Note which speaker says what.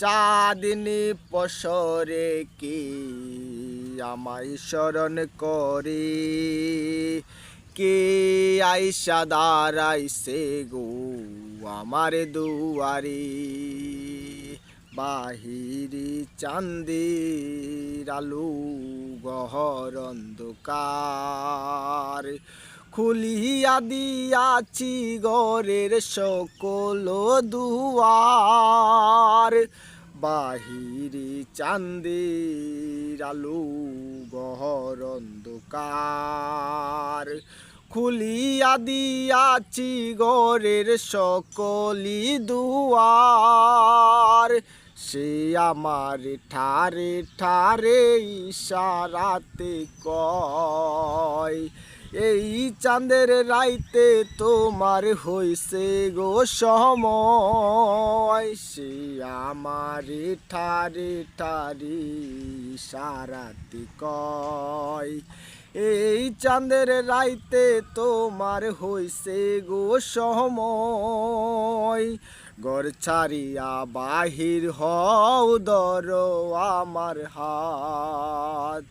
Speaker 1: চাঁদিনী পসরে কি আমায় স্মরণ করে কে আইসা দাঁড়াইছে গো আমার দুয়ারে বাহিরি চাঁদের আলো গহর অন্ধকার খুলিয়া দিয়াছি ঘরের সকল দুয়ার বাহিরি চাঁদের আলো গহর অন্ধকার খুলিয়া দিয়াছি ঘরের সকলি দুয়ার সে আমার ঠারে ঠারে ইশারাতে কয় এই চাঁদের রাইতে তোমার হইছে গো সময় সে আমার ঠারে ঠারে ইশারাতে কয় এই চাঁদের রাইতে তোমার হইছে গো সময় ঘর ছাড়িয়া বাহির হও ধরো আমার হাত